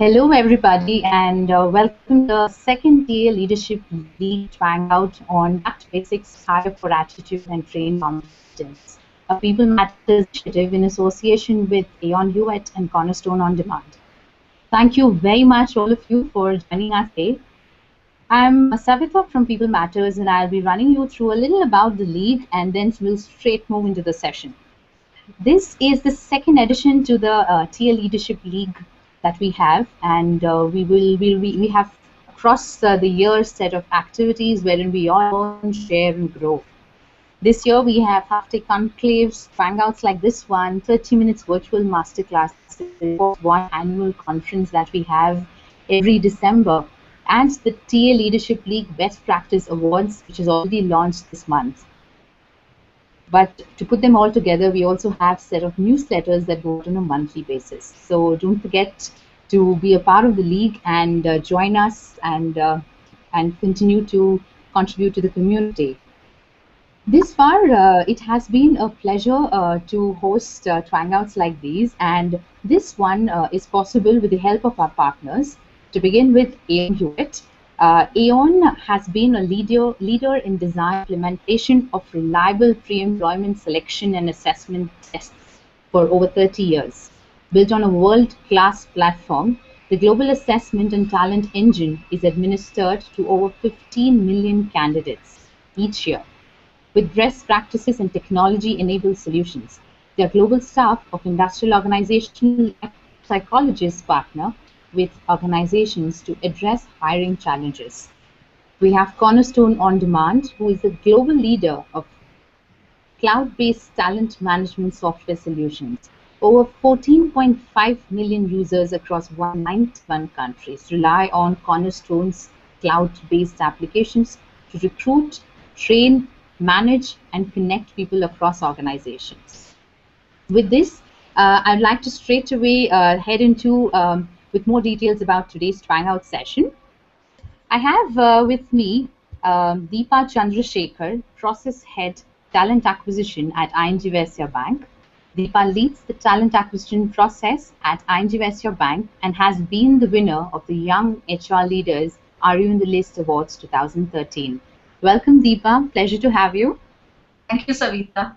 Hello, everybody, and welcome to the second tier leadership league Twangout on Act Basics Hire for Attitude and Train Competence, a People Matters initiative in association with Aon Hewitt and Cornerstone On Demand. Thank you very much, all of you, for joining us today. I'm Savitha from People Matters, and I'll be running you through a little about the league, and then we'll straight move into the session. This is the second edition to the Tier Leadership League that we have, and we have across the years set of activities wherein we all learn, share, and grow. This year we have half-day conclaves, hangouts like this one, 30 minutes virtual masterclasses, one annual conference that we have every December, and the TA Leadership League Best Practice Awards, which is already launched this month. But to put them all together, we also have a set of newsletters that go out on a monthly basis. So don't forget to be a part of the league and join us and continue to contribute to the community. This far, it has been a pleasure to host Twangouts like these, and this one is possible with the help of our partners. To begin with, Aon Hewitt. Aon has been a leader in design implementation of reliable pre-employment selection and assessment tests for over 30 years. Built on a world-class platform, the Global Assessment and Talent Engine is administered to over 15 million candidates each year, with best practices and technology-enabled solutions. Their global staff of industrial organizational psychologists partner with organizations to address hiring challenges. We have Cornerstone On Demand, who is a global leader of cloud-based talent management software solutions. Over 14.5 million users across 191 countries rely on Cornerstone's cloud-based applications to recruit, train, manage, and connect people across organizations. With this, I'd like to straight away head into with more details about today's Twangout session. I have with me Deepa Chandrasekhar, Process Head Talent Acquisition at ING Vysya Bank. Deepa leads the talent acquisition process at ING Vysya Bank and has been the winner of the Young HR Leaders Are You in the List Awards 2013. Welcome, Deepa. Pleasure to have you. Thank you, Savitha.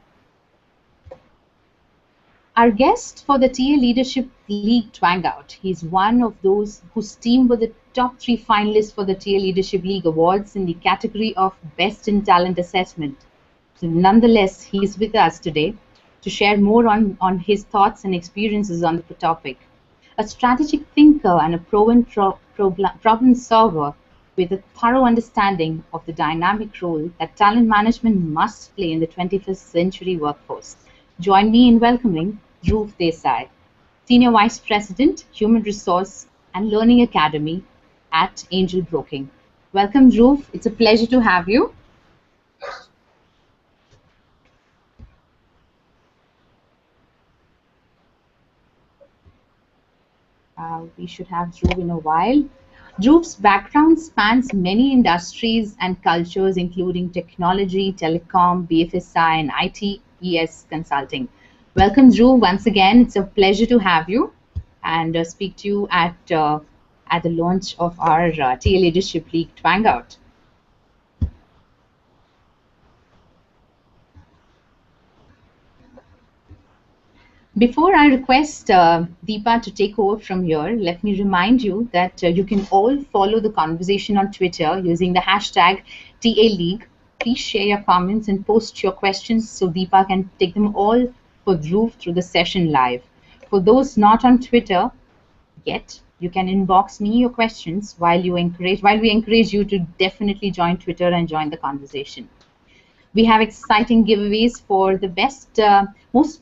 Our guest for the TA Leadership League Twangout, he's one of those whose team were the top 3 finalists for the TA Leadership League Awards in the category of Best in Talent Assessment. So nonetheless, he is with us today to share more on his thoughts and experiences on the topic. A strategic thinker and a proven problem solver with a thorough understanding of the dynamic role that talent management must play in the 21st century workforce. Join me in welcoming Dhruv Desai, Senior Vice President, Human Resource and Learning Academy at Angel Broking. Welcome, Dhruv. It's a pleasure to have you. We should have Dhruv in a while. Dhruv's background spans many industries and cultures, including technology, telecom, BFSI, and ITES consulting. Welcome, Dhruv, once again. It's a pleasure to have you and speak to you at the launch of our TA Leadership League Twangout. Before I request Deepa to take over from here, let me remind you that you can all follow the conversation on Twitter using the hashtag TA League. Please share your comments and post your questions so Deepa can take them all for Dhruv through the session live. For those not on Twitter yet, you can inbox me your questions while we encourage you to definitely join Twitter and join the conversation. We have exciting giveaways for the best, most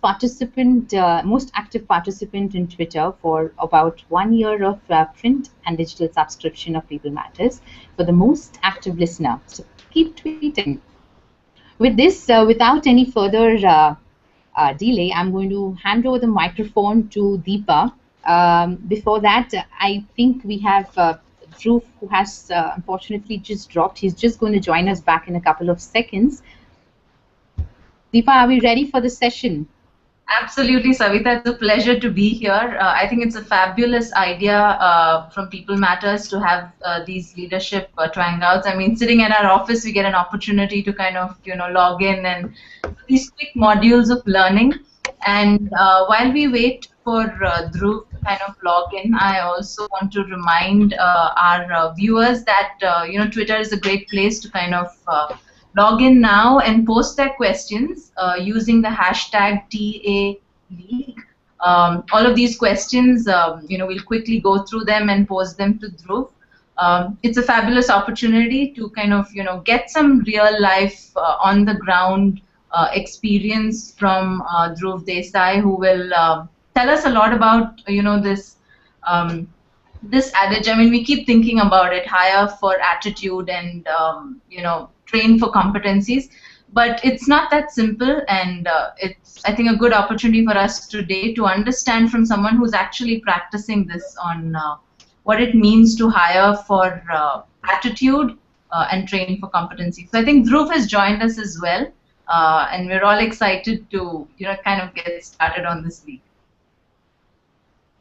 active participant in Twitter for about 1 year of print and digital subscription of People Matters for the most active listener. So keep tweeting. With this, without any further delay, I'm going to hand over the microphone to Deepa. Before that, I think we have Dhruv, who has unfortunately just dropped. He's just going to join us back in a couple of seconds. Deepa, are we ready for the session? Absolutely, Savita. It's a pleasure to be here. I think it's a fabulous idea from People Matters to have these leadership twangouts. I mean, sitting in our office, we get an opportunity to kind of, log in and do these quick modules of learning. And while we wait for Dhruv to kind of log in, I also want to remind our viewers that, Twitter is a great place to kind of log in now and post their questions using the hashtag #TA League. All of these questions, we'll quickly go through them and post them to Dhruv. It's a fabulous opportunity to kind of, get some real life on the ground experience from Dhruv Desai, who will tell us a lot about, um, this adage. I mean, we keep thinking about it: hire for attitude and train for competencies. But it's not that simple, and it's, I think, a good opportunity for us today to understand from someone who's actually practicing this on what it means to hire for attitude and train for competency. So I think Dhruv has joined us as well, and we're all excited to kind of get started on this week.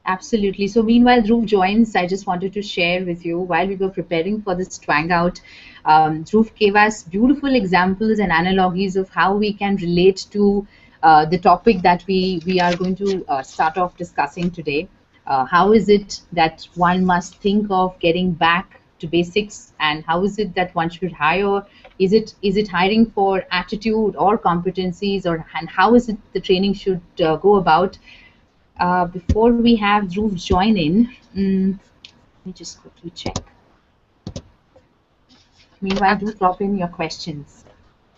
Absolutely. So meanwhile, Dhruv joins, I just wanted to share with you, while we were preparing for this Twangout, Dhruv gave us beautiful examples and analogies of how we can relate to the topic that we are going to start off discussing today. How is it that one must think of getting back to basics, and how is it that one should hire? Is it hiring for attitude or competencies, or and how is it the training should go about? Before we have Dhruv join in, let me just quickly check. Meanwhile, do drop in your questions.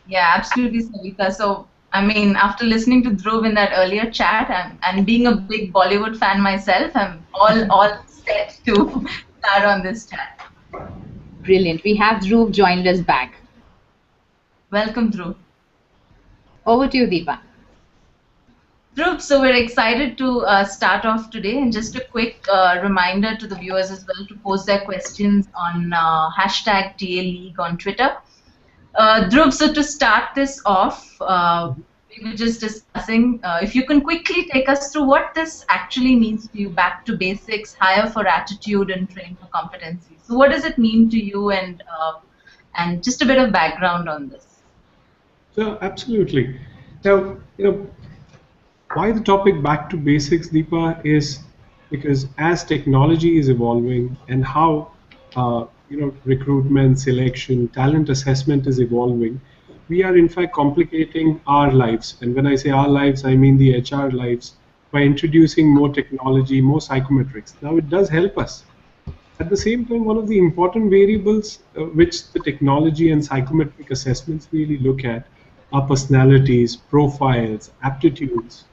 Yeah, absolutely, Savita. So, I mean, after listening to Dhruv in that earlier chat and being a big Bollywood fan myself, I'm all set to start on this chat. Brilliant. We have Dhruv joined us back. Welcome, Dhruv. Over to you, Deepa. Dhruv, so we're excited to start off today, and just a quick reminder to the viewers as well to post their questions on hashtag #TA League on Twitter. Dhruv, so to start this off, we were just discussing, if you can quickly take us through what this actually means to you: back to basics, hire for attitude, and train for competency. So what does it mean to you, and just a bit of background on this? So absolutely. Now, why the topic back to basics, Deepa, is because as technology is evolving and how recruitment, selection, talent assessment is evolving, we are in fact complicating our lives. And when I say our lives, I mean the HR lives, by introducing more technology, more psychometrics. Now it does help us. At the same time, one of the important variables which the technology and psychometric assessments really look at are personalities, profiles, aptitudes.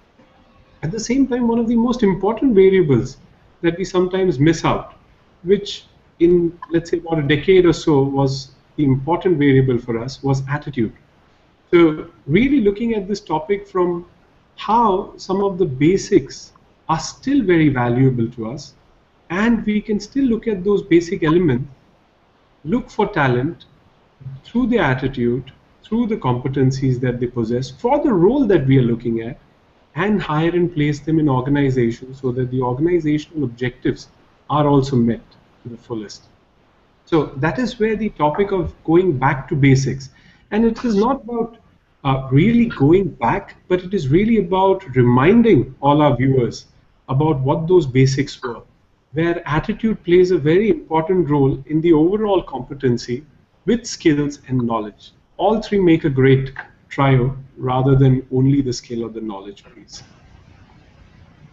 At the same time, one of the most important variables that we sometimes miss out, which in, let's say, about a decade or so was the important variable for us, was attitude. So really looking at this topic from how some of the basics are still very valuable to us, and we can still look at those basic elements, look for talent through their attitude, through the competencies that they possess for the role that we are looking at, and hire and place them in organizations so that the organizational objectives are also met to the fullest. So that is where the topic of going back to basics, and it is not about really going back, but it is really about reminding all our viewers about what those basics were, where attitude plays a very important role in the overall competency with skills and knowledge. All three make a great trio rather than only the skill or the knowledge piece.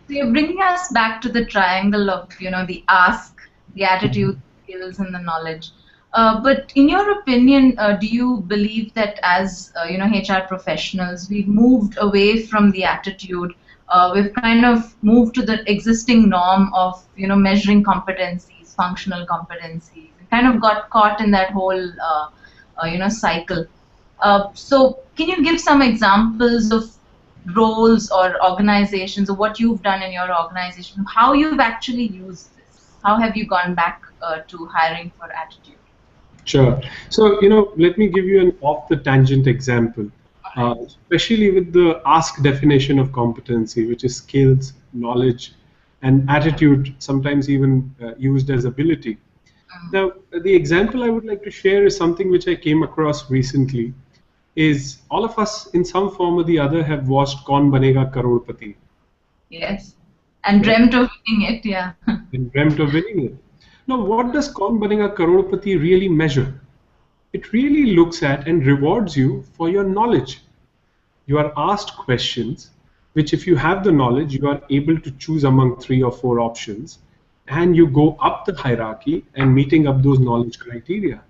So you're bringing us back to the triangle of, the ask, the attitude, the skills, and the knowledge. But in your opinion, do you believe that as, HR professionals, we've moved away from the attitude? We've kind of moved to the existing norm of, measuring competencies, functional competencies, and kind of got caught in that whole, cycle. So can you give some examples of roles or organizations, or what you've done in your organization, how you've actually used this? How have you gone back to hiring for attitude? Sure. So, let me give you an off the tangent example. especially with the ask definition of competency, which is skills, knowledge, and attitude, sometimes even used as ability. Now, the example I would like to share is something which I came across recently. Is all of us in some form or the other have watched Kaun Banega Crorepati? Yes, and dreamt of winning it, yeah. And dreamt of winning it. Now, what does Kaun Banega Crorepati really measure? It really looks at and rewards you for your knowledge. You are asked questions, which if you have the knowledge, you are able to choose among 3 or 4 options, and you go up the hierarchy and meeting up those knowledge criteria.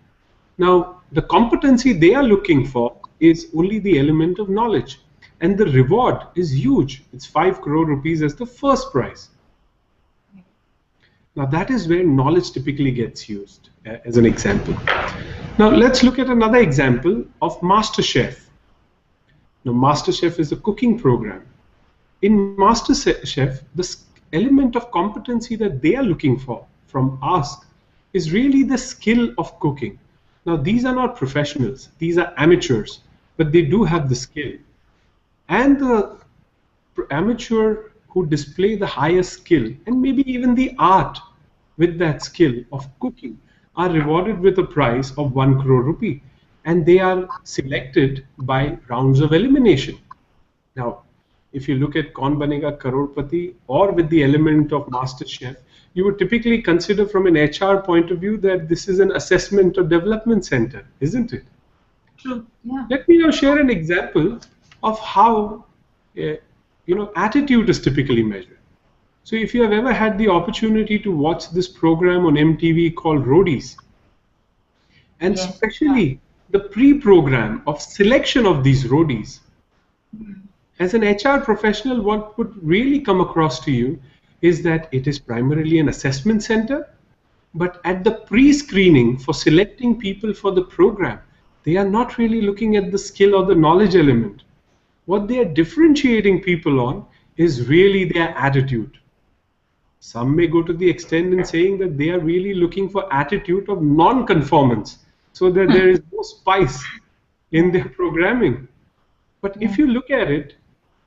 Now, the competency they are looking for is only the element of knowledge, and the reward is huge. It's 5 crore rupees as the first prize. Now, that is where knowledge typically gets used as an example. Now, let's look at another example of MasterChef. Now, MasterChef is a cooking program. In MasterChef, the element of competency that they are looking for from Ask is really the skill of cooking. Now, these are not professionals, these are amateurs, but they do have the skill. And the amateur who display the highest skill and maybe even the art with that skill of cooking are rewarded with a prize of 1 crore rupee, and they are selected by rounds of elimination. Now, if you look at Kaun Banega Crorepati or with the element of MasterChef, you would typically consider from an HR point of view that this is an assessment or development center, isn't it? True. Yeah. Let me now share an example of how attitude is typically measured. So if you have ever had the opportunity to watch this program on MTV called Roadies, and Yes. especially the pre-program of selection of these roadies, as an HR professional, what would really come across to you is that it is primarily an assessment center, but at the pre-screening for selecting people for the program, they are not really looking at the skill or the knowledge element. What they are differentiating people on is really their attitude. Some may go to the extent in saying that they are really looking for attitude of non-conformance, so that there is no spice in their programming. But if you look at it,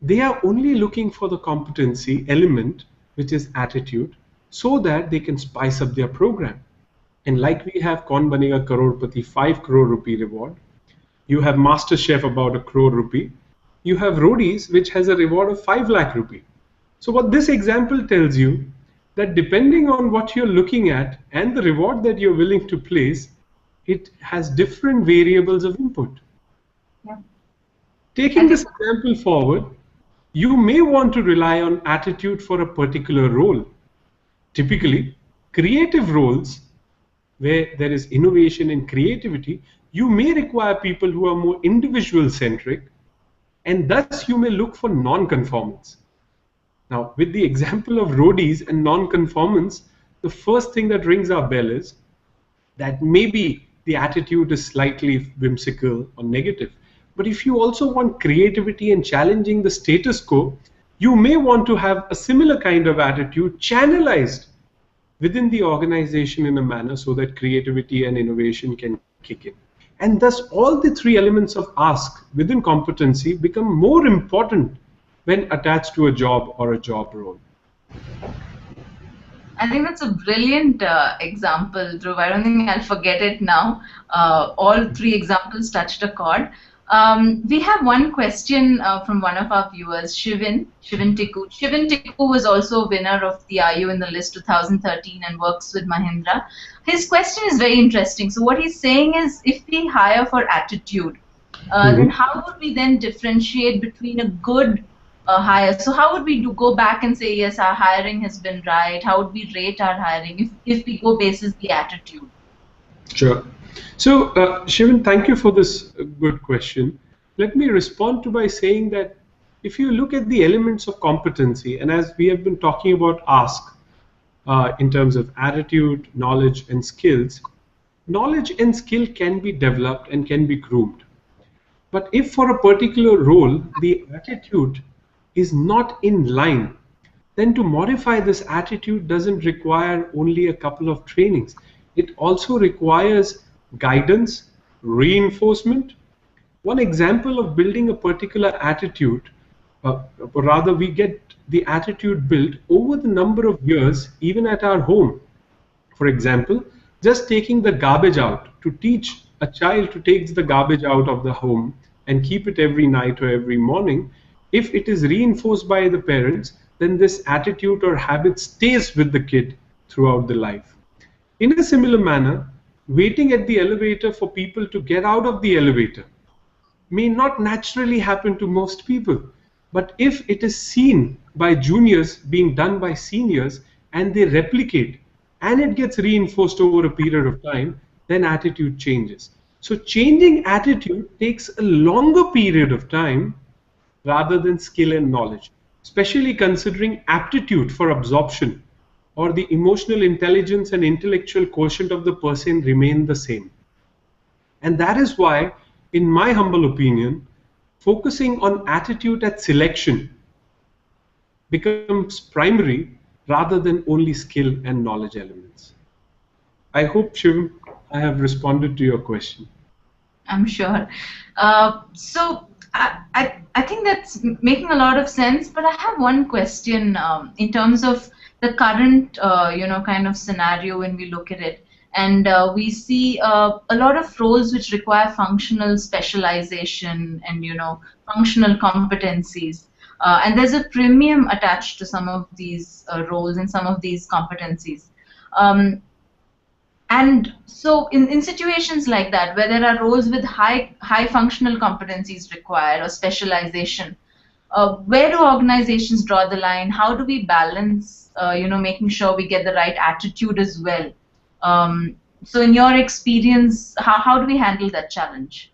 they are only looking for the competency element, which is attitude, so that they can spice up their program. And like we have Kaun Banega Crorepati, 5 crore rupee reward, you have MasterChef about 1 crore rupee, you have Roadies, which has a reward of 5 lakh rupee. So what this example tells you, that depending on what you're looking at and the reward that you're willing to place, it has different variables of input. Yeah. Taking this example forward, you may want to rely on attitude for a particular role. Typically, creative roles where there is innovation and creativity, you may require people who are more individual-centric, and thus you may look for non-conformance. Now, with the example of roadies and non-conformance, the first thing that rings our bell is that maybe the attitude is slightly whimsical or negative. But if you also want creativity and challenging the status quo, you may want to have a similar kind of attitude channelized within the organization in a manner so that creativity and innovation can kick in. And thus all the 3 elements of ask within competency become more important when attached to a job or a job role. I think that's a brilliant example, Dhruv. I don't think I'll forget it now. All 3 examples touched a chord. We have one question from one of our viewers, Shivin Tikku. Shivin Tikku was also a winner of the IU in the List 2013 and works with Mahindra. His question is very interesting. So what he's saying is, if we hire for attitude, then how would we then differentiate between a good hire? So how would we go back and say, yes, our hiring has been right? How would we rate our hiring if we go basis the attitude? Sure. So, Shivan, thank you for this good question. Let me respond to by saying that if you look at the elements of competency, and as we have been talking about ask in terms of attitude, knowledge, and skills, knowledge and skill can be developed and can be groomed. But if for a particular role, the attitude is not in line, then to modify this attitude doesn't require only a couple of trainings. It also requires guidance, reinforcement, One example of building a particular attitude, or rather, we get the attitude built over the number of years, even at our home. For example, just taking the garbage out, to teach a child to take the garbage out of the home and keep it every night or every morning, if it is reinforced by the parents, then this attitude or habit stays with the kid throughout the life. In a similar manner, waiting at the elevator for people to get out of the elevator may not naturally happen to most people. But if it is seen by juniors being done by seniors and they replicate and it gets reinforced over a period of time, then attitude changes. So changing attitude takes a longer period of time rather than skill and knowledge, especially considering aptitude for absorption or the emotional intelligence and intellectual quotient of the person remain the same. And that is why, in my humble opinion, focusing on attitude at selection becomes primary rather than only skill and knowledge elements. I hope, Shivam, I have responded to your question. I'm sure. So I think that's making a lot of sense, but I have one question in terms of the current, kind of scenario when we look at it. And we see a lot of roles which require functional specialization and, functional competencies. And there's a premium attached to some of these roles and some of these competencies. And so in situations like that, where there are roles with high functional competencies required or specialization, where do organizations draw the line? How do we balance, making sure we get the right attitude as well? So in your experience, how do we handle that challenge?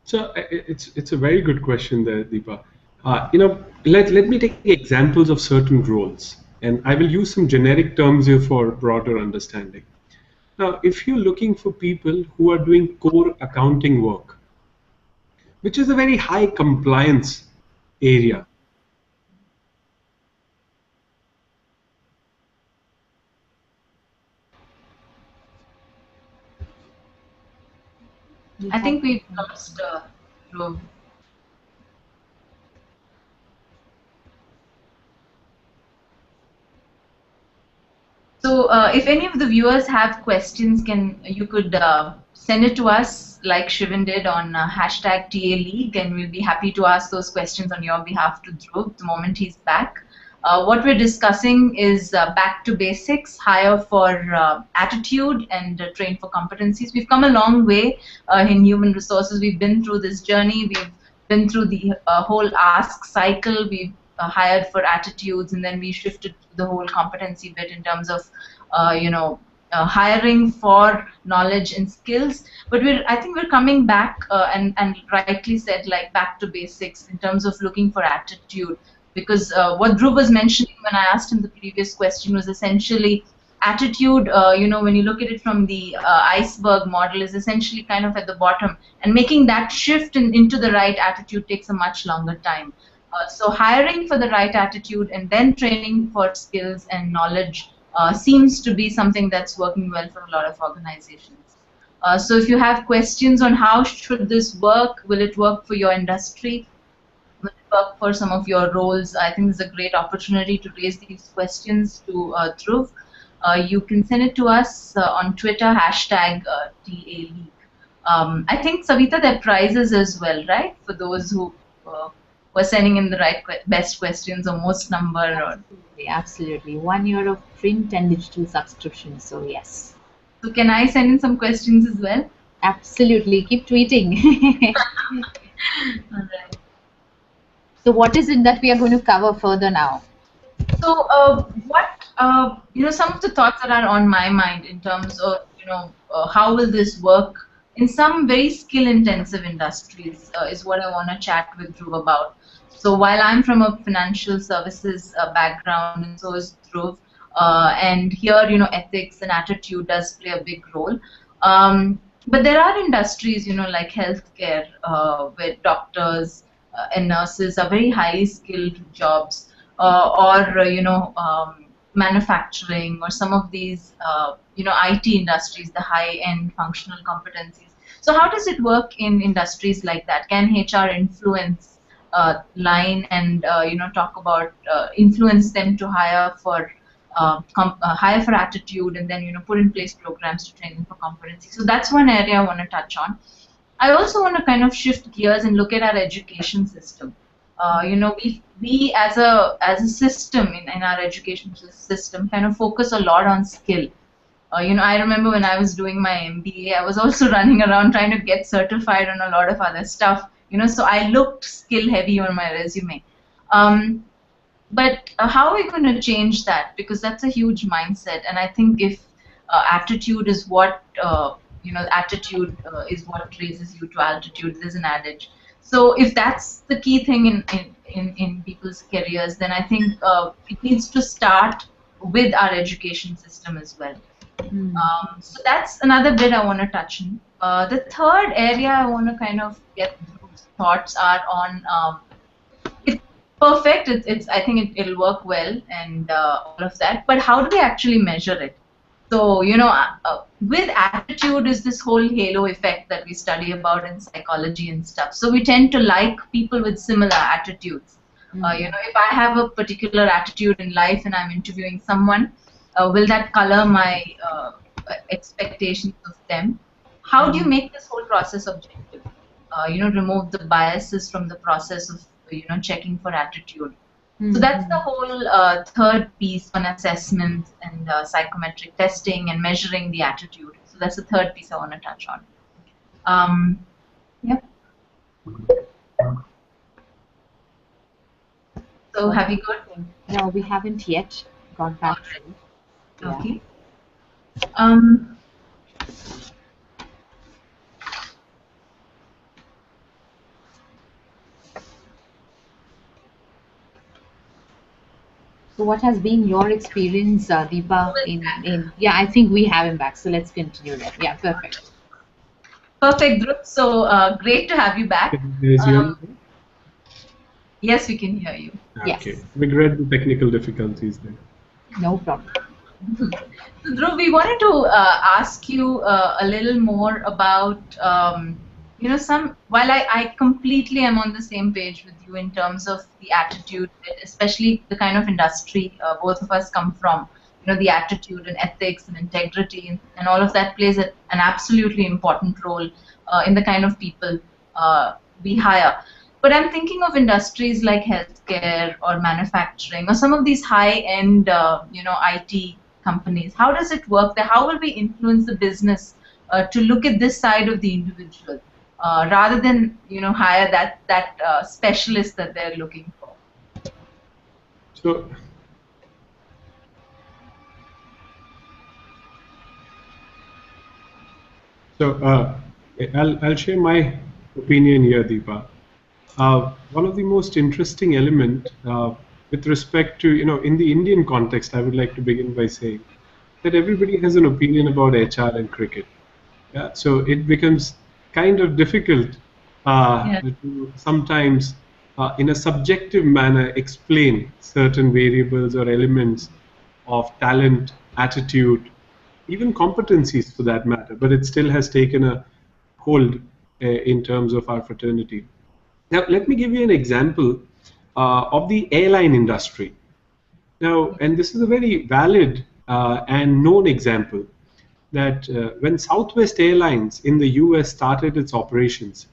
So it's a very good question there, Deepa. Let me take examples of certain roles, and I will use some generic terms here for broader understanding. Now, if you're looking for people who are doing core accounting work, which is a very high compliance area, I think we've lost Dhruv. So if any of the viewers have questions, you could send it to us like Shivan did on hashtag TA League, and we'll be happy to ask those questions on your behalf to Dhruv the moment he's back. What we're discussing is back to basics, hire for attitude, and train for competencies. We've come a long way in human resources. We've been through this journey. We've been through the whole ask cycle. We've hired for attitudes, and then we shifted to the whole competency bit in terms of, hiring for knowledge and skills. But I think we're coming back and rightly said, like back to basics in terms of looking for attitude. Because what Dhruv was mentioning when I asked him the previous question was essentially attitude, when you look at it from the iceberg model, is essentially kind of at the bottom. And making that shift into the right attitude takes a much longer time. So hiring for the right attitude and then training for skills and knowledge seems to be something that's working well for a lot of organizations. So if you have questions on how should this work, will it work for your industry, will it work for some of your roles, I think it's a great opportunity to raise these questions to Dhruv. You can send it to us on Twitter, hashtag TA League. I think, Savita, there are prizes as well, right? For those who were sending in the best questions or most number. Absolutely. 1 year of print and digital subscription. So yes. So can I send in some questions as well? Absolutely. Keep tweeting. All right. So what is it that we are going to cover further now? So some of the thoughts that are on my mind in terms of, how will this work in some very skill-intensive industries is what I want to chat with Dhruv about. So while I'm from a financial services background, and so is Dhruv, and here, ethics and attitude does play a big role. But there are industries, like healthcare, where doctors and nurses are very highly skilled jobs, or manufacturing, or some of these, IT industries, the high-end functional competencies. So how does it work in industries like that? Can HR influence line and talk about influence them to hire for attitude, and then put in place programs to train them for competency? So that's one area I want to touch on. I also want to kind of shift gears and look at our education system. We as a system in our education system kind of focus a lot on skill. I remember when I was doing my MBA, I was also running around trying to get certified on a lot of other stuff. So I looked skill heavy on my resume. But how are we going to change that? Because that's a huge mindset, and I think if attitude is what attitude is what raises you to altitude. There's an adage. So if that's the key thing in people's careers, then I think it needs to start with our education system as well. So that's another bit I want to touch on. The third area I want to kind of get thoughts are on. It's perfect. I think it'll work well and all of that. But how do we actually measure it? So with attitude is this whole halo effect that we study about in psychology and stuff. So we tend to like people with similar attitudes. If I have a particular attitude in life and I'm interviewing someone, will that color my expectations of them? How do you make this whole process objective? Remove the biases from the process of checking for attitude. So that's the whole third piece on assessment and psychometric testing and measuring the attitude. So that's the third piece I want to touch on. Yep. So have you got? No, we haven't yet got back to. Okay. So what has been your experience, Deepa, in yeah, I think we have him back, so let's continue that. Yeah, perfect. Perfect, Dhruv. So great to have you back. Yes, we can hear you. Okay. Yes. Regret the technical difficulties there. No problem. So, Dhruv, we wanted to ask you a little more about while I completely am on the same page with you in terms of the attitude, especially the kind of industry both of us come from, the attitude and ethics and integrity and all of that plays an absolutely important role in the kind of people we hire. But I'm thinking of industries like healthcare or manufacturing or some of these high-end, IT companies. How does it work there? How will we influence the business to look at this side of the individual? Rather than hire that specialist that they're looking for. So I'll share my opinion here, Deepa. One of the most interesting element with respect to in the Indian context, I would like to begin by saying that everybody has an opinion about HR and cricket. Yeah, so it becomes kind of difficult to sometimes in a subjective manner explain certain variables or elements of talent, attitude, even competencies for that matter, but it still has taken a hold in terms of our fraternity. Now, let me give you an example of the airline industry. Now, and this is a very valid and known example, that when Southwest Airlines in the US started its operations,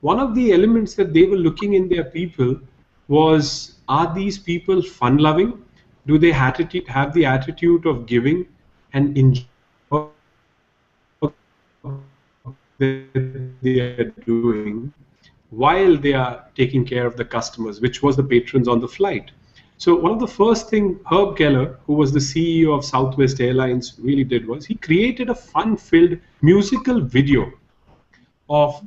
one of the elements that they were looking in their people was, are these people fun-loving? Do they have the attitude of giving and enjoy that they are doing while they are taking care of the customers, which was the patrons on the flight? So one of the first thing Herb Keller, who was the CEO of Southwest Airlines, really did was he created a fun-filled musical video of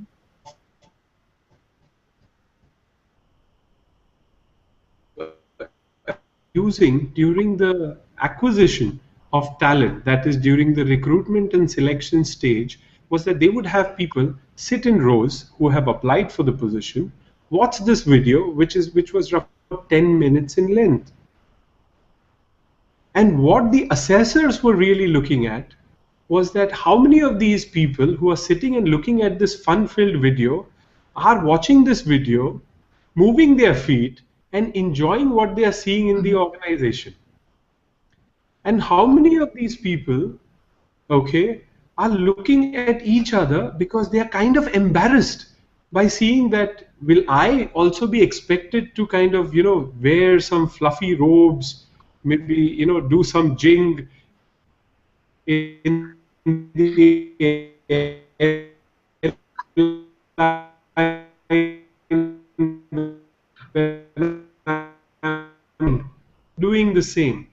using during the acquisition of talent, that is during the recruitment and selection stage, was that they would have people sit in rows who have applied for the position, watch this video, which was roughly 10 minutes in length. And what the assessors were really looking at was that how many of these people who are sitting and looking at this fun-filled video are watching this video, moving their feet, and enjoying what they are seeing in the organization. And how many of these people, okay, are looking at each other because they are kind of embarrassed by seeing that, will I also be expected to kind of, wear some fluffy robes, maybe, do some jing in the doing the same.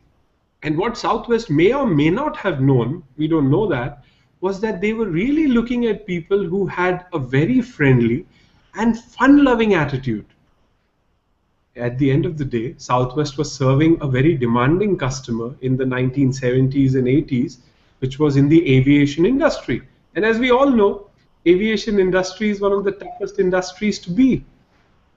And what Southwest may or may not have known, we don't know that, was that they were really looking at people who had a very friendly and fun-loving attitude. At the end of the day, Southwest was serving a very demanding customer in the 1970s and 80s, which was in the aviation industry. And as we all know, aviation industry is one of the toughest industries to be.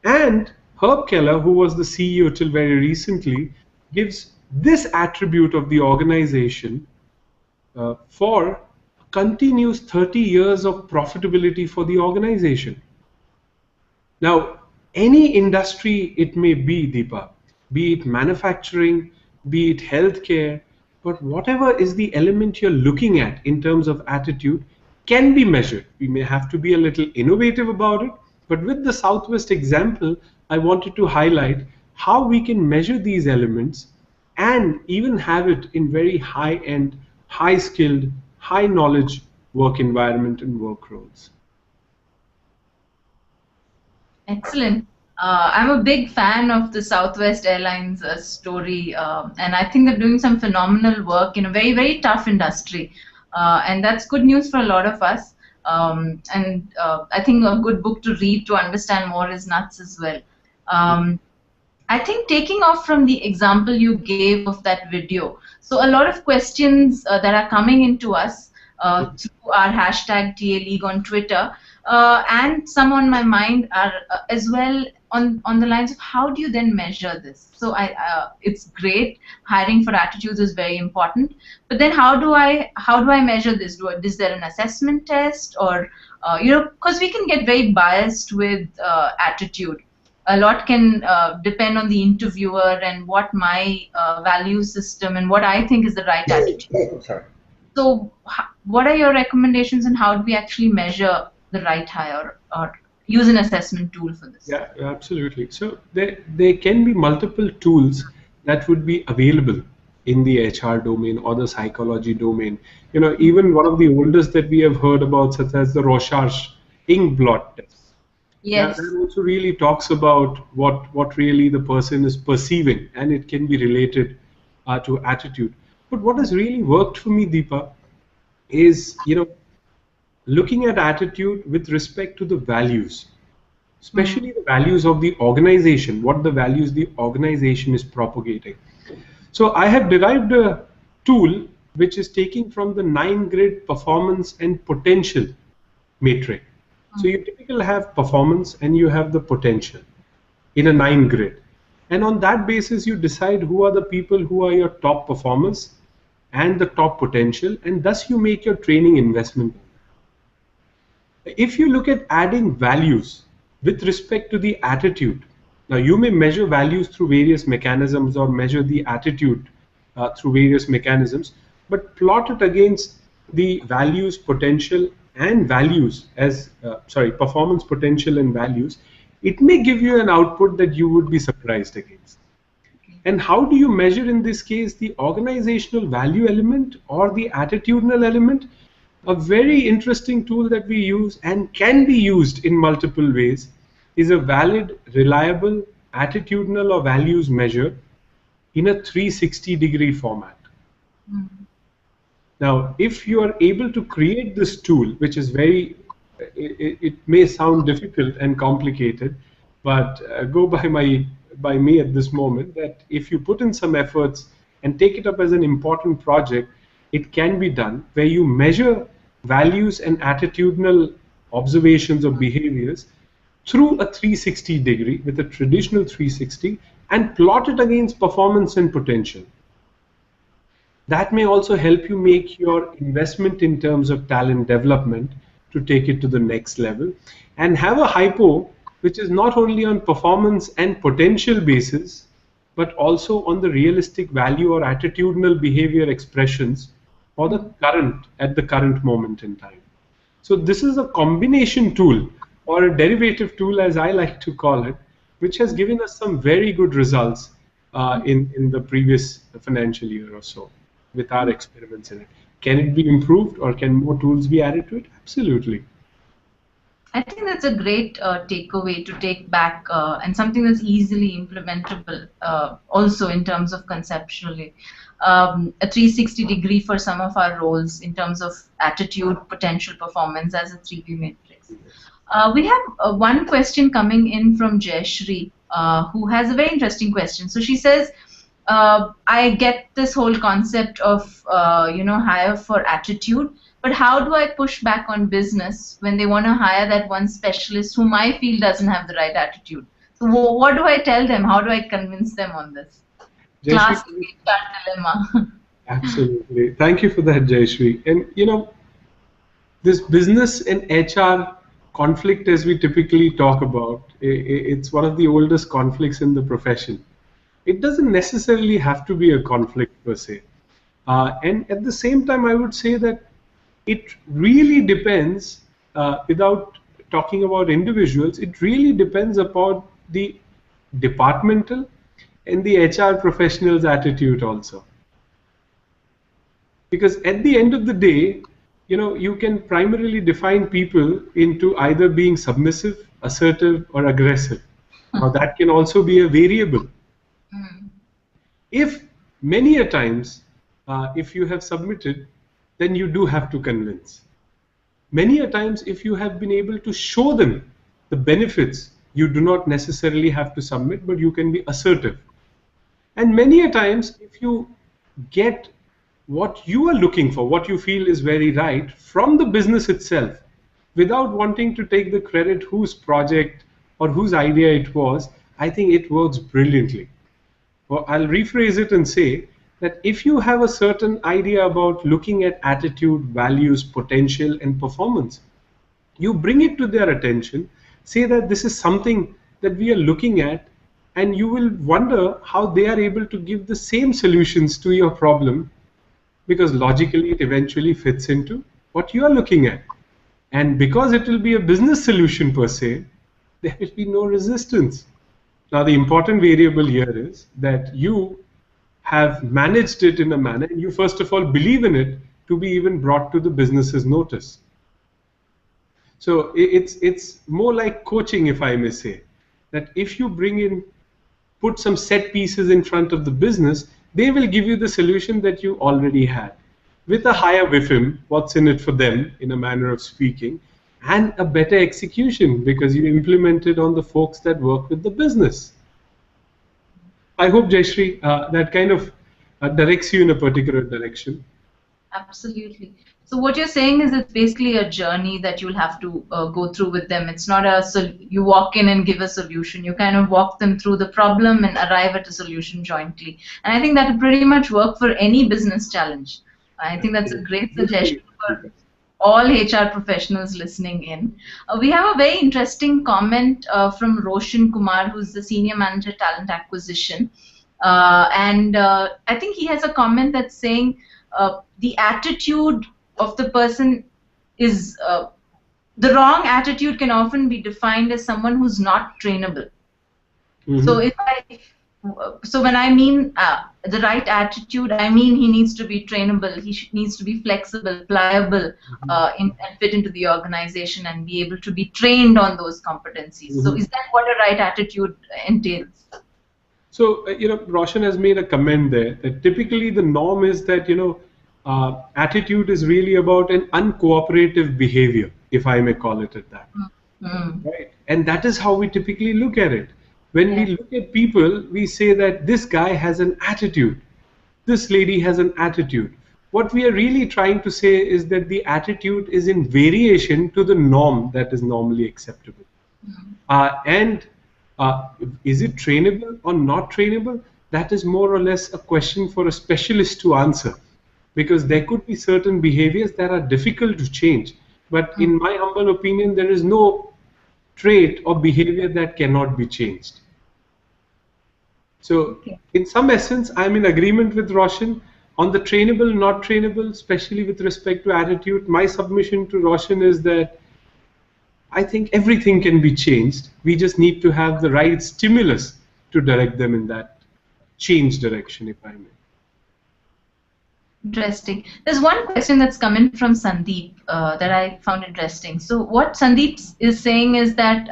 And Herb Keller, who was the CEO till very recently, gives this attribute of the organization for continuous 30 years of profitability for the organization. Now, any industry it may be, Deepa, be it manufacturing, be it healthcare, but whatever is the element you're looking at in terms of attitude can be measured. We may have to be a little innovative about it, but with the Southwest example, I wanted to highlight how we can measure these elements and even have it in very high-end, high-skilled, high-knowledge work environment and work roles. Excellent. I'm a big fan of the Southwest Airlines story, and I think they're doing some phenomenal work in a very, very tough industry. And that's good news for a lot of us. And I think a good book to read to understand more is Nuts as well. I think taking off from the example you gave of that video, so a lot of questions that are coming into us through our hashtag TA League on Twitter, and some on my mind are as well on the lines of how do you then measure this? So it's great. Hiring for attitudes is very important, but then how do I measure this? Is there an assessment test, or because we can get very biased with attitude. A lot can depend on the interviewer and what my value system and what I think is the right attitude. Sorry. So what are your recommendations and how do we actually measure the right hire or use an assessment tool for this? Yeah, absolutely. So there can be multiple tools that would be available in the HR domain or the psychology domain. Even one of the oldest that we have heard about, such as the Rorschach ink blot test. Yes. That also really talks about what really the person is perceiving, and it can be related to attitude. But what has really worked for me, Deepa, is looking at attitude with respect to the values, especially the values of the organization, what the values the organization is propagating. So I have derived a tool which is taking from the 9-grid performance and potential matrix. So you typically have performance and you have the potential in a 9-grid. And on that basis, you decide who are the people who are your top performers and the top potential, and thus you make your training investment. If you look at adding values with respect to the attitude, now you may measure values through various mechanisms or measure the attitude through various mechanisms, but plot it against the values, potential, and values as performance, potential, and values, it may give you an output that you would be surprised against. And how do you measure in this case the organizational value element or the attitudinal element? A very interesting tool that we use and can be used in multiple ways is a valid, reliable, attitudinal or values measure in a 360-degree format. Now, if you are able to create this tool, which is it may sound difficult and complicated, but go by me at this moment, that if you put in some efforts and take it up as an important project, it can be done where you measure values and attitudinal observations of behaviors through a 360-degree with a traditional 360 and plot it against performance and potential. That may also help you make your investment in terms of talent development to take it to the next level, and have a hypo which is not only on performance and potential basis, but also on the realistic value or attitudinal behavior expressions for the current, at the current moment in time. So this is a combination tool, or a derivative tool as I like to call it, which has given us some very good results in the previous financial year or so with our experiments in it. Can it be improved, or can more tools be added to it? Absolutely. I think that's a great takeaway to take back, and something that's easily implementable also in terms of conceptually. A 360-degree for some of our roles in terms of attitude, potential, performance as a 3P matrix. We have one question coming in from Jayashri, who has a very interesting question. So she says, I get this whole concept of hire for attitude, but how do I push back on business when they want to hire that one specialist whom I feel doesn't have the right attitude? So what do I tell them? How do I convince them on this? Classic HR dilemma. Absolutely. Thank you for that, Jayashri. And this business and HR conflict, as we typically talk about, it's one of the oldest conflicts in the profession. It doesn't necessarily have to be a conflict per se. And at the same time, I would say that it really depends, without talking about individuals, it really depends upon the departmental and the HR professional's attitude also. Because at the end of the day, you can primarily define people into either being submissive, assertive, or aggressive. Now that can also be a variable. If many a times, if you have submitted, then you do have to convince. Many a times, if you have been able to show them the benefits, you do not necessarily have to submit, but you can be assertive. And many a times, if you get what you are looking for, what you feel is very right from the business itself, without wanting to take the credit whose project or whose idea it was, I think it works brilliantly. Well, I'll rephrase it and say that if you have a certain idea about looking at attitude, values, potential, and performance, you bring it to their attention, say that this is something that we are looking at, and you will wonder how they are able to give the same solutions to your problem, because logically it eventually fits into what you are looking at. And because it will be a business solution per se, there will be no resistance. Now, the important variable here is that you have managed it in a manner, and you first of all believe in it to be even brought to the business's notice. So it's more like coaching, if I may say, that if you put some set pieces in front of the business, they will give you the solution that you already had, with a higher WIFM, what's in it for them, in a manner of speaking, and a better execution because you implemented on the folks that work with the business. I hope, Jayashri, that kind of directs you in a particular direction. Absolutely. So what you're saying is it's basically a journey that you'll have to go through with them. It's not you walk in and give a solution. You kind of walk them through the problem and arrive at a solution jointly. And I think that will pretty much work for any business challenge. I think that's a great suggestion for all HR professionals listening in. We have a very interesting comment from Roshan Kumar, who's the Senior Manager Talent Acquisition. And I think he has a comment that's saying the attitude of the person is, the wrong attitude can often be defined as someone who's not trainable. Mm-hmm. So when I mean the right attitude, I mean he needs to be trainable, he needs to be flexible, pliable, and fit into the organization and be able to be trained on those competencies. Mm-hmm. So is that what a right attitude entails? So, Roshan has made a comment there that typically the norm is that, attitude is really about an uncooperative behavior, if I may call it at that. Mm-hmm. Right? And that is how we typically look at it. When we look at people, we say that this guy has an attitude, this lady has an attitude. What we are really trying to say is that the attitude is in variation to the norm that is normally acceptable. And is it trainable or not trainable? That is more or less a question for a specialist to answer. because there could be certain behaviors that are difficult to change. But in my humble opinion, there is no trait or behavior that cannot be changed. So, Okay. in some essence, I'm in agreement with Roshan on the trainable, not trainable, especially with respect to attitude. My submission to Roshan is that I think everything can be changed. We just need to have the right stimulus to direct them in that change direction, if I may. Interesting. There's one question that's come in from Sandeep that I found interesting. So what Sandeep is saying is that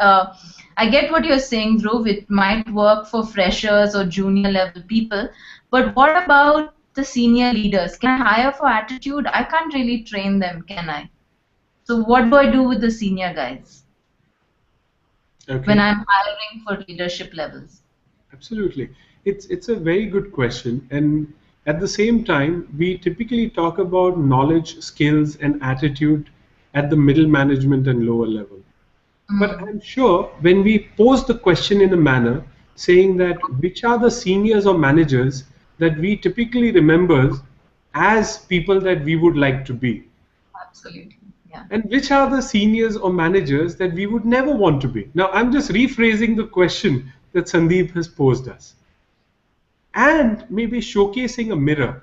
I get what you're saying, Dhruv. It might work for freshers or junior level people, but what about the senior leaders? Can I hire for attitude? I can't really train them, can I? So what do I do with the senior guys when Okay. I'm hiring for leadership levels? Absolutely. It's a very good question. And at the same time, we typically talk about knowledge, skills, and attitude at the middle management and lower level. But I'm sure when we pose the question in a manner saying that which are the seniors or managers that we typically remember as people that we would like to be, Absolutely. Yeah. and which are the seniors or managers that we would never want to be. Now, I'm just rephrasing the question that Sandeep has posed us, and maybe showcasing a mirror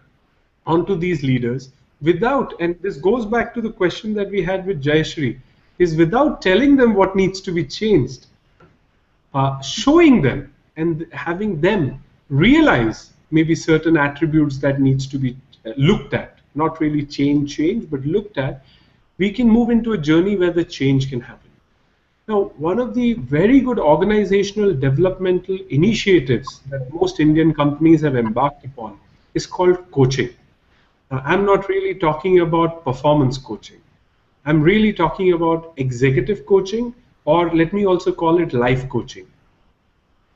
onto these leaders without, and this goes back to the question that we had with Jayashree, is without telling them what needs to be changed, showing them and having them realize maybe certain attributes that needs to be looked at, not really change, but looked at, we can move into a journey where the change can happen. Now, one of the very good organizational developmental initiatives that most Indian companies have embarked upon is called coaching. I'm not really talking about performance coaching. I'm really talking about executive coaching, or let me also call it life coaching.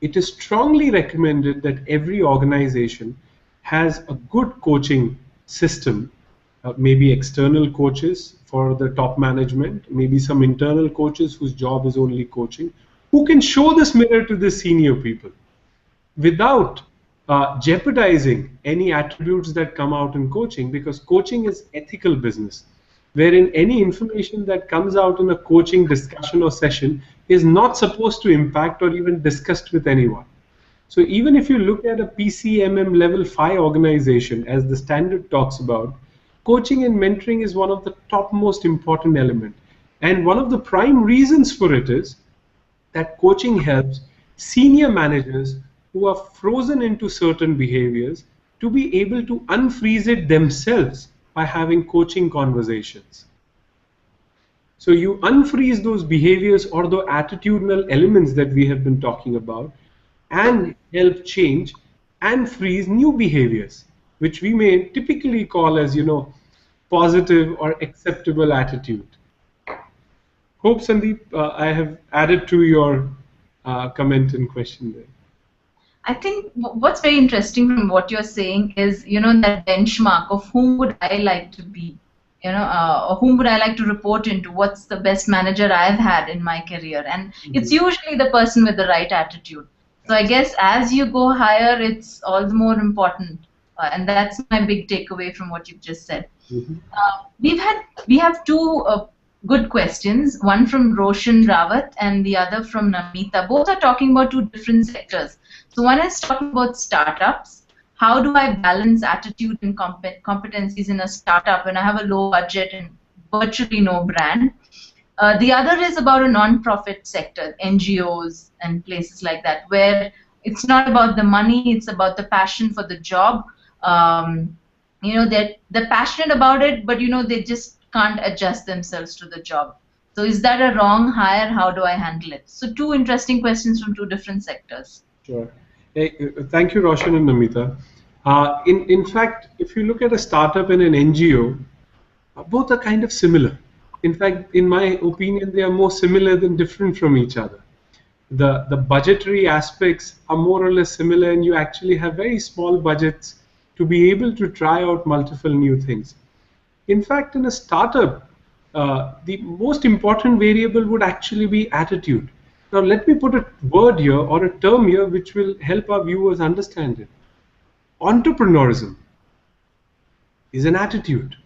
It is strongly recommended that every organization has a good coaching system, maybe external coaches for the top management, maybe some internal coaches whose job is only coaching, who can show this mirror to the senior people without jeopardizing any attributes that come out in coaching, because coaching is ethical business, wherein any information that comes out in a coaching discussion or session is not supposed to impact or even discussed with anyone. So even if you look at a PCMM level 5 organization, as the standard talks about, coaching and mentoring is one of the top most important element. And one of the prime reasons for it is that coaching helps senior managers who are frozen into certain behaviors to be able to unfreeze it themselves by having coaching conversations. So you unfreeze those behaviors or the attitudinal elements that we have been talking about and help change and freeze new behaviors, which we may typically call as, positive or acceptable attitude. Hope, Sandeep, I have added to your comment and question there. I think what's very interesting from what you're saying is, that benchmark of whom would I like to be, or whom would I like to report into? What's the best manager I've had in my career? And it's usually the person with the right attitude. So I guess as you go higher, it's all the more important. And that's my big takeaway from what you've just said. We have two good questions, one from Roshan Rawat and the other from Namita. Both are talking about two different sectors. So one is talking about startups. How do I balance attitude and competencies in a startup when I have a low budget and virtually no brand? The other is about a non-profit sector, NGOs and places like that, where it's not about the money, it's about the passion for the job. They're passionate about it, but they just can't adjust themselves to the job. So is that a wrong hire? How do I handle it? So two interesting questions from two different sectors. Sure. Hey, thank you, Roshan and Namita. In fact, if you look at a startup and an NGO, both are kind of similar. In fact, in my opinion, they are more similar than different from each other. The budgetary aspects are more or less similar, and you actually have very small budgets to be able to try out multiple new things. In fact, in a startup, the most important variable would actually be attitude. Now, let me put a word here or a term here which will help our viewers understand it. Entrepreneurism. is an attitude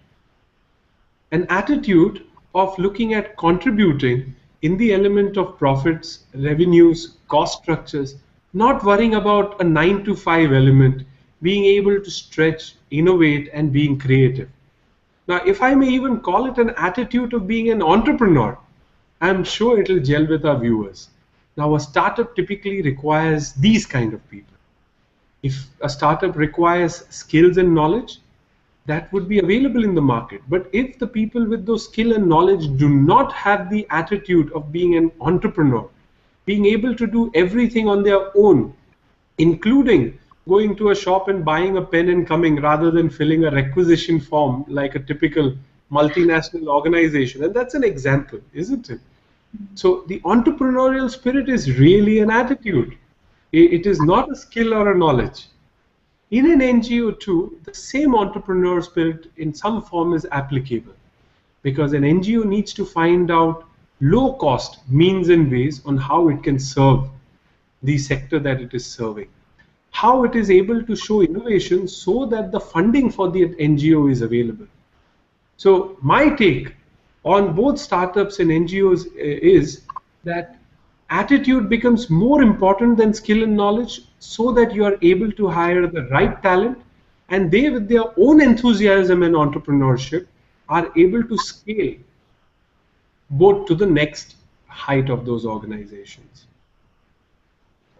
of looking at contributing in the element of profits, revenues, cost structures, not worrying about a 9 to 5 element, being able to stretch, innovate, and being creative. Now, if I may even call it an attitude of being an entrepreneur, I'm sure it'll gel with our viewers. Now, a startup typically requires these kind of people. If a startup requires skills and knowledge, that would be available in the market. But if the people with those skill and knowledge do not have the attitude of being an entrepreneur, being able to do everything on their own, including going to a shop and buying a pen and coming rather than filling a requisition form like a typical multinational organization. And that's an example, isn't it? So the entrepreneurial spirit is really an attitude. It is not a skill or a knowledge. In an NGO too, the same entrepreneur spirit in some form is applicable, because an NGO needs to find out low cost means and ways on how it can serve the sector that it is serving, how it is able to show innovation so that the funding for the NGO is available. So my take on both startups and NGOs is that attitude becomes more important than skill and knowledge, so that you are able to hire the right talent, and they, with their own enthusiasm and entrepreneurship, are able to scale both to the next height of those organizations.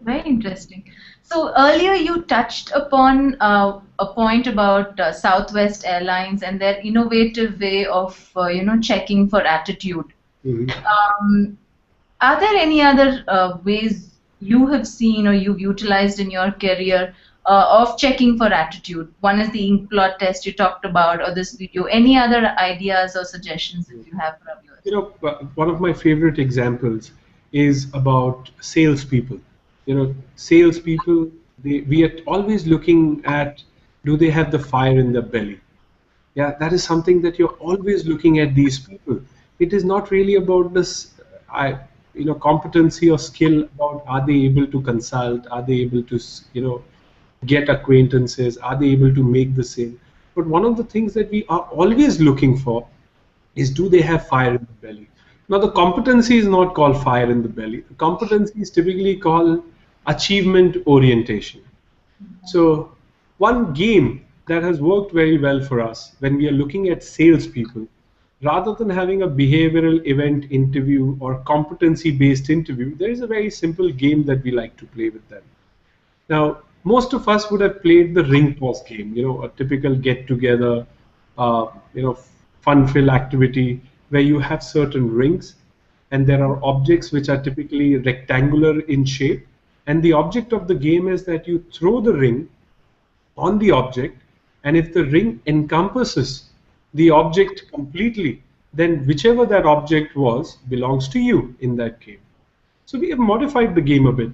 Very interesting. So earlier you touched upon a point about Southwest Airlines and their innovative way of checking for attitude. Are there any other ways you have seen or you've utilized in your career of checking for attitude? One is the inkblot test you talked about, or this video. Any other ideas or suggestions that you have for our viewers? One of my favorite examples is about salespeople. Salespeople, we are always looking at, do they have the fire in their belly? Yeah, that is something that you're always looking at these people. It is not really about this, competency or skill about, are they able to consult, are they able to, get acquaintances, are they able to make the sale? But one of the things that we are always looking for is, do they have fire in the belly? Now, the competency is not called fire in the belly. The competency is typically called achievement orientation. So one game that has worked very well for us when we are looking at salespeople, rather than having a behavioral event interview or competency-based interview, there is a very simple game that we like to play with them. Now, most of us would have played the ring toss game, a typical get-together, fun-filled activity where you have certain rings and there are objects which are typically rectangular in shape. And the object of the game is that you throw the ring on the object, and if the ring encompasses the object completely, then whichever that object was belongs to you in that game. So we have modified the game a bit.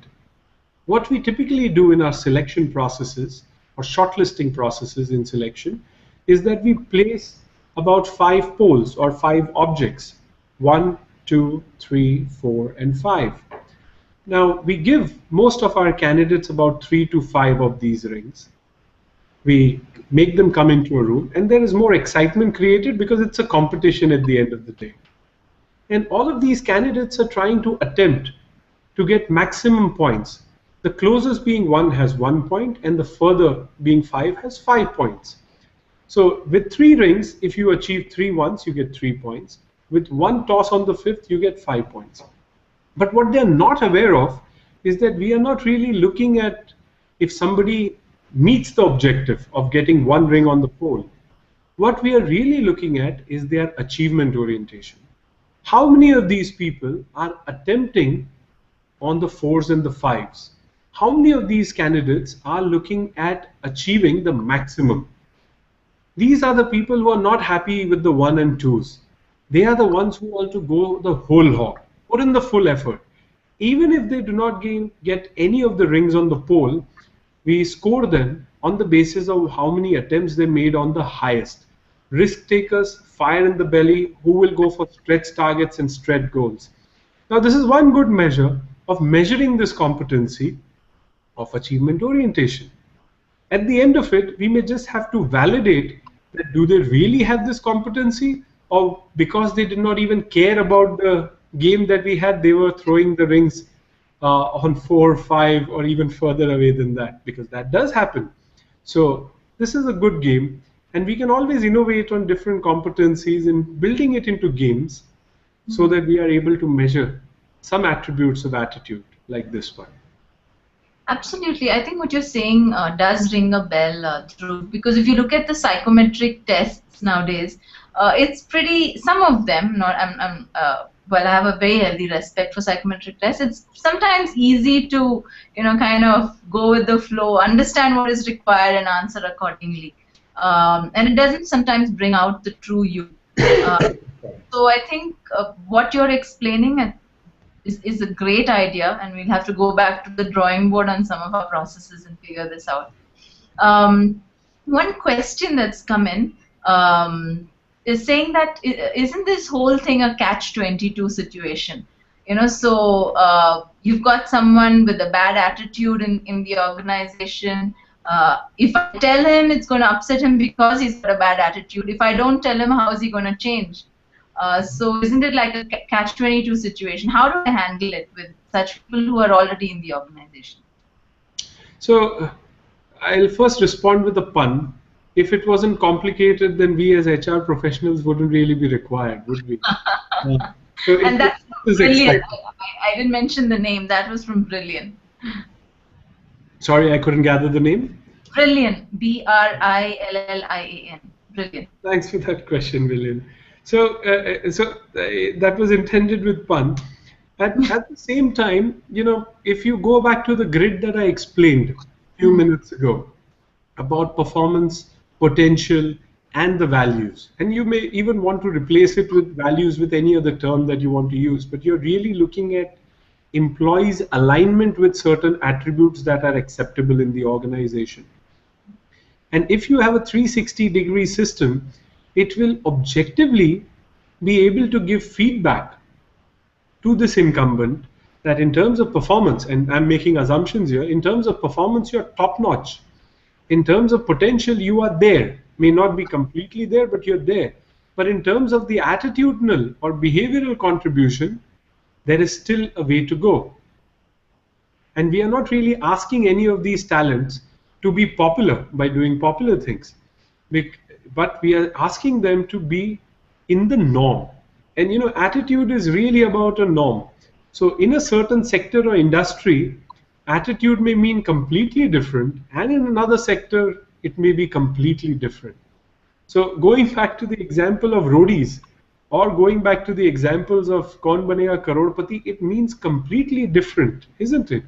What we typically do in our selection processes or shortlisting processes in selection is that we place about 5 poles or 5 objects, 1, 2, 3, 4, and 5. Now, we give most of our candidates about 3 to 5 of these rings. We make them come into a room, and there is more excitement created because it's a competition at the end of the day. And all of these candidates are trying to attempt to get maximum points. The closest being 1 has 1 point, and the further being 5 has 5 points. So with 3 rings, if you achieve 3 ones, you get 3 points. With 1 toss on the 5th, you get 5 points. But what they're not aware of is that we are not really looking at if somebody meets the objective of getting 1 ring on the pole. What we are really looking at is their achievement orientation. How many of these people are attempting on the 4s and the 5s? How many of these candidates are looking at achieving the maximum? These are the people who are not happy with the 1 and 2s. They are the ones who want to go the whole hog, put in the full effort. Even if they do not get any of the rings on the pole, we score them on the basis of how many attempts they made on the highest. Risk takers, fire in the belly, who will go for stretch targets and stretch goals. Now, this is one good measure of measuring this competency of achievement orientation. At the end of it, we may just have to validate that do they really have this competency, or because they did not even care about the game that we had, they were throwing the rings on 4, 5, or even further away than that, because that does happen. So this is a good game, and we can always innovate on different competencies and building it into games so that we are able to measure some attributes of attitude like this one. Absolutely. I think what you're saying does ring a bell, Dhruv, because if you look at the psychometric tests nowadays, it's pretty, some of them, not, well, I have a very healthy respect for psychometric tests. It's sometimes easy to, kind of go with the flow, understand what is required and answer accordingly. And it doesn't sometimes bring out the true you. So I think what you're explaining is a great idea, and we'll have to go back to the drawing board on some of our processes and figure this out. One question that's come in is saying that isn't this whole thing a catch-22 situation? So you've got someone with a bad attitude in the organization. If I tell him, it's going to upset him because he's got a bad attitude. If I don't tell him, how is he going to change? So isn't it like a catch-22 situation? How do I handle it with such people who are already in the organization? So I'll first respond with a pun. If it wasn't complicated, then we as HR professionals wouldn't really be required, would we? And that's brilliant. I didn't mention the name. That was from Brilliant. Sorry, I couldn't gather the name. Brilliant. Brillian. Brilliant. Thanks for that question, Brilliant. So that was intended with pun. At the same time, if you go back to the grid that I explained a few minutes ago about performance, potential, and the values, and you may even want to replace it with values with any other term that you want to use, but you're really looking at employees' alignment with certain attributes that are acceptable in the organization. And if you have a 360-degree system, it will objectively be able to give feedback to this incumbent that in terms of performance, and I'm making assumptions here, in terms of performance, you're top-notch. In terms of potential, you are there. May not be completely there, but you're there. But in terms of the attitudinal or behavioral contribution, there is still a way to go. And we are not really asking any of these talents to be popular by doing popular things. But we are asking them to be in the norm. And attitude is really about a norm. So in a certain sector or industry, attitude may mean completely different, and in another sector, it may be completely different. So going back to the example of roadies, or going back to the examples of Kaun Banega Crorepati, it means completely different, isn't it?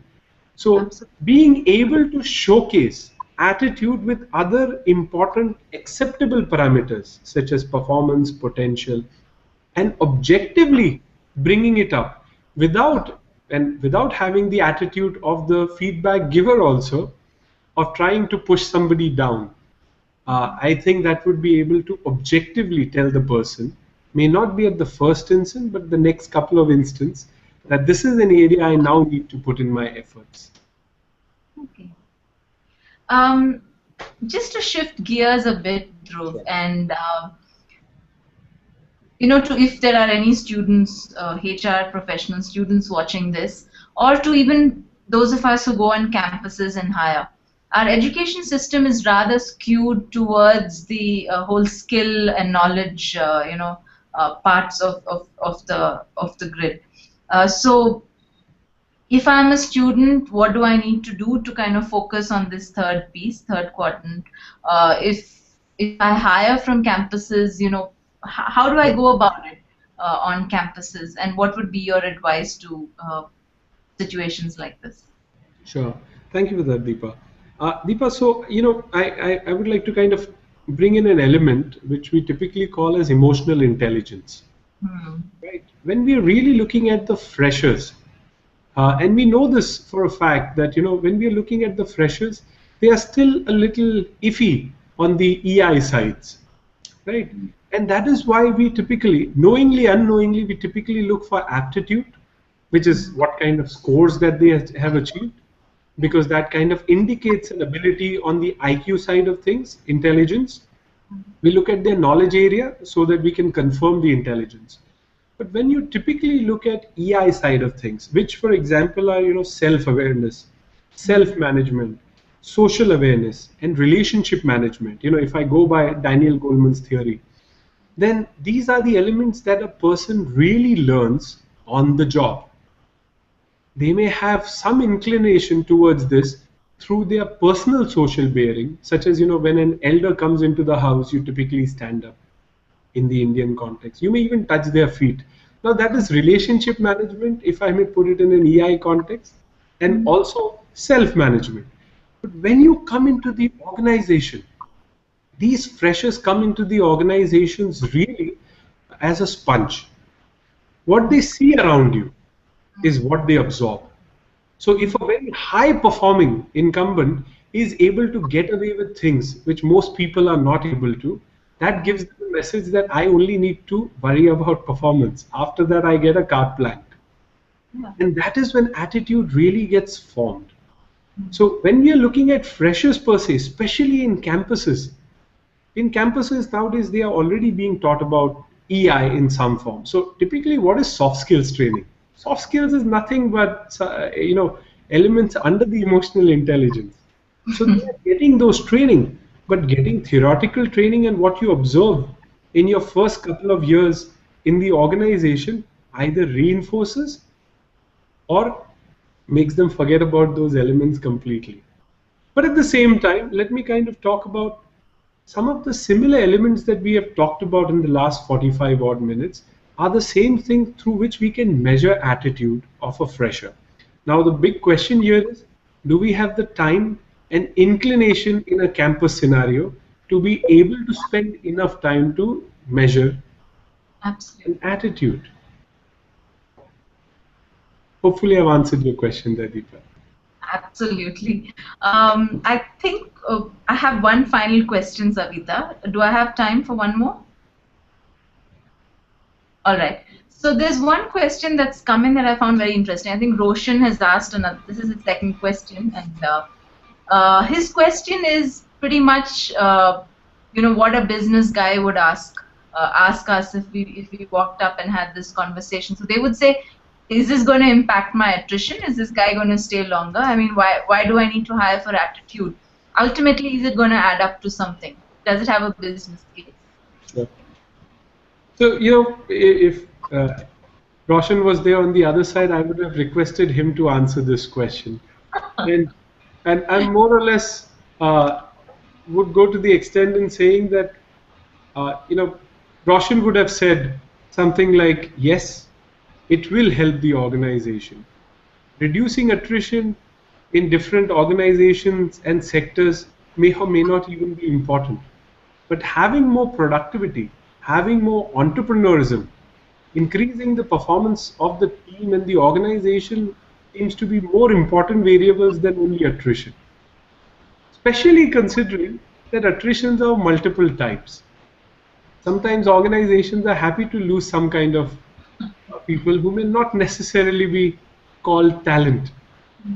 So being able to showcase attitude with other important acceptable parameters such as performance, potential, and objectively bringing it up without having the attitude of the feedback giver also of trying to push somebody down. I think that would be able to objectively tell the person, may not be at the first instance, but the next couple of instances, that this is an area I now need to put in my efforts. Okay. Just to shift gears a bit, Dhruv, and if there are any students, HR professional students watching this, or to even those of us who go on campuses and hire, our education system is rather skewed towards the whole skill and knowledge, parts of the grid. So if I'm a student, what do I need to do to kind of focus on this third quadrant? If I hire from campuses, how do I go about it on campuses, and what would be your advice to situations like this? Sure. Thank you for that, Deepa. Deepa, so, I would like to kind of bring in an element which we typically call as emotional intelligence. Right? When we are really looking at the freshers, and we know this for a fact that, when we are looking at the freshers, they are still a little iffy on the EI sides, right? And that is why we typically, knowingly, unknowingly, we typically look for aptitude, which is what kind of scores that they have achieved, because that kind of indicates an ability on the IQ side of things, intelligence. We look at their knowledge area so that we can confirm the intelligence. But when you typically look at EI side of things, which for example are self-awareness, self-management, social awareness, and relationship management. If I go by Daniel Goleman's theory, then these are the elements that a person really learns on the job. They may have some inclination towards this through their personal social bearing, such as when an elder comes into the house, you typically stand up in the Indian context. You may even touch their feet. Now, that is relationship management, if I may put it in an EI context, and also self management. But when you come into the organization, these freshers come into the organizations really as a sponge. What they see around you is what they absorb. So if a very high performing incumbent is able to get away with things which most people are not able to, that gives them a message that I only need to worry about performance. After that, I get a carte blanche. Yeah. And that is when attitude really gets formed. So when we are looking at freshers per se, especially in campuses nowadays, they are already being taught about EI in some form. So typically, what is soft skills training? Soft skills is nothing but elements under the emotional intelligence. So they are getting those training, but getting theoretical training and what you observe in your first couple of years in the organization either reinforces or makes them forget about those elements completely. But at the same time, let me kind of talk about some of the similar elements that we have talked about in the last 45 odd minutes are the same thing through which we can measure attitude of a fresher. Now, the big question here is, do we have the time and inclination in a campus scenario to be able to spend enough time to measure Absolutely. an attitude? Hopefully, I've answered your question there, Deepa. Absolutely. I think I have one final question, Savita. Do I have time for one more? All right. So there's one question that's come in that I found very interesting. I think Roshan has asked another. This is his second question, and his question is pretty much, what a business guy would ask us if we walked up and had this conversation. So they would say, is this going to impact my attrition? Is this guy going to stay longer? I mean, why do I need to hire for attitude? Ultimately, is it going to add up to something? Does it have a business case? Yeah. So, if Roshan was there on the other side, I would have requested him to answer this question. And, and more or less would go to the extent in saying that, Roshan would have said something like, yes, it will help the organization. Reducing attrition in different organizations and sectors may or may not even be important. But having more productivity, having more entrepreneurism, increasing the performance of the team and the organization seems to be more important variables than only attrition. Especially considering that attritions are of multiple types. Sometimes organizations are happy to lose some kind of people who may not necessarily be called talent,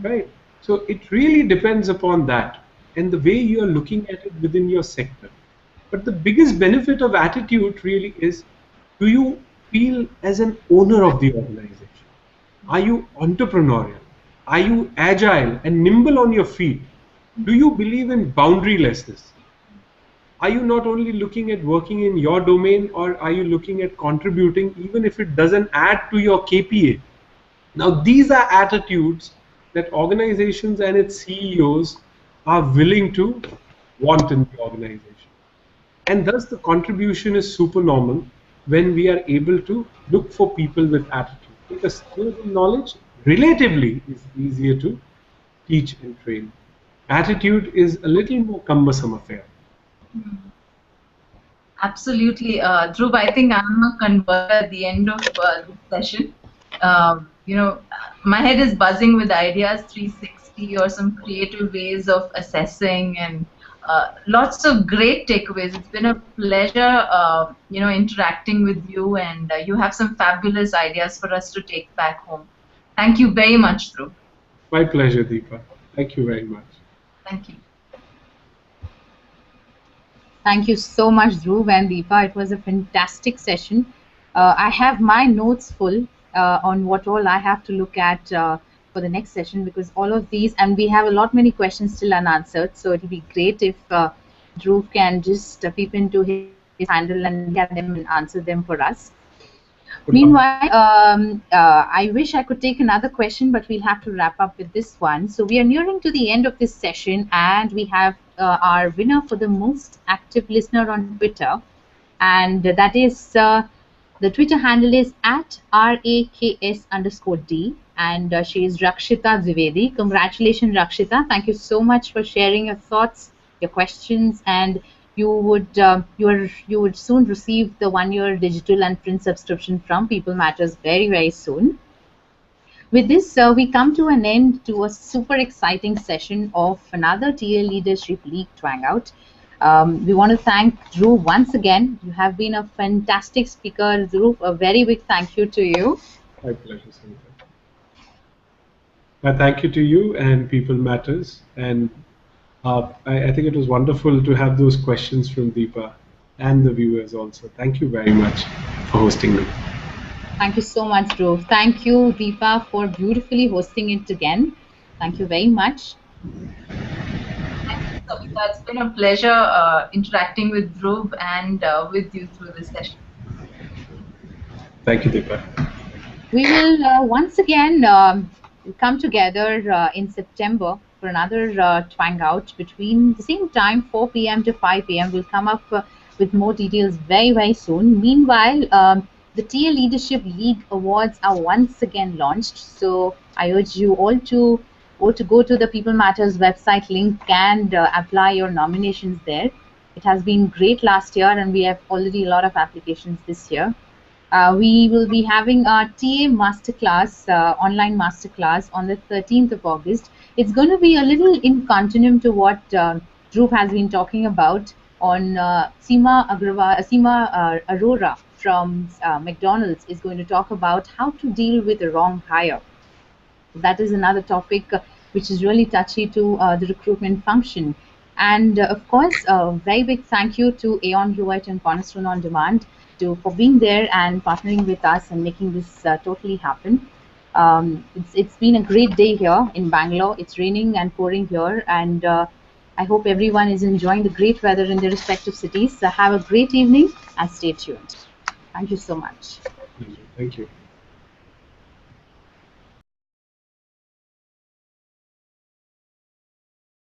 right? So it really depends upon that and the way you are looking at it within your sector. But the biggest benefit of attitude really is, do you feel as an owner of the organization? Are you entrepreneurial? Are you agile and nimble on your feet? Do you believe in boundarylessness? Are you not only looking at working in your domain, or are you looking at contributing even if it doesn't add to your KPA? Now, these are attitudes that organizations and its CEOs are willing to want in the organization. And thus, the contribution is supernormal when we are able to look for people with attitude. Because skills and knowledge relatively is easier to teach and train. Attitude is a little more cumbersome affair. Absolutely, Dhruv. I think I'm a converter at the end of this session. You know, my head is buzzing with ideas, 360 or some creative ways of assessing, and lots of great takeaways. It's been a pleasure, interacting with you, and you have some fabulous ideas for us to take back home. Thank you very much, Dhruv. My pleasure, Deepa. Thank you very much. Thank you. Thank you so much, Dhruv and Deepa. It was a fantastic session. I have my notes full on what all I have to look at for the next session, because all of these, and we have a lot many questions still unanswered. So it'll be great if Dhruv can just peep into his handle and look at them and answer them for us. Meanwhile, I wish I could take another question, but we'll have to wrap up with this one. So we are nearing to the end of this session, and we have our winner for the most active listener on Twitter, and that is the Twitter handle is at RAKS_D, and she is Rakshita Dwivedi. Congratulations, Rakshita. Thank you so much for sharing your thoughts, your questions, and you would soon receive the 1-year digital and print subscription from People Matters very, very soon. With this, we come to an end to a super exciting session of another TL Leadership League Twangout. We want to thank Dhruv once again. You have been a fantastic speaker, Dhruv. A very big thank you to you. My pleasure, Sanita. Thank you to you and People Matters. And I think it was wonderful to have those questions from Deepa and the viewers also. Thank you very much for hosting me. Thank you so much, Dhruv. Thank you, Deepa, for beautifully hosting it again. Thank you very much. It's been a pleasure interacting with Dhruv and with you through this session. Thank you, Deepa. We will once again come together in September for another Twangout between the same time, 4 p.m. to 5 p.m. We'll come up with more details very, very soon. Meanwhile, the TL Leadership League Awards are once again launched. So I urge you all to go to the People Matters website link and apply your nominations there. It has been great last year, and we have already a lot of applications this year. We will be having our TA masterclass, online masterclass on the 13th of August. It's going to be a little in continuum to what Dhruv has been talking about on Seema Arora from McDonald's is going to talk about how to deal with a wrong hire. That is another topic which is really touchy to the recruitment function. And of course, a very big thank you to Aeon Hewitt and Cornerstone On Demand for being there and partnering with us and making this totally happen. It's been a great day here in Bangalore. It's raining and pouring here, and I hope everyone is enjoying the great weather in their respective cities. So have a great evening and stay tuned. Thank you so much. Thank you.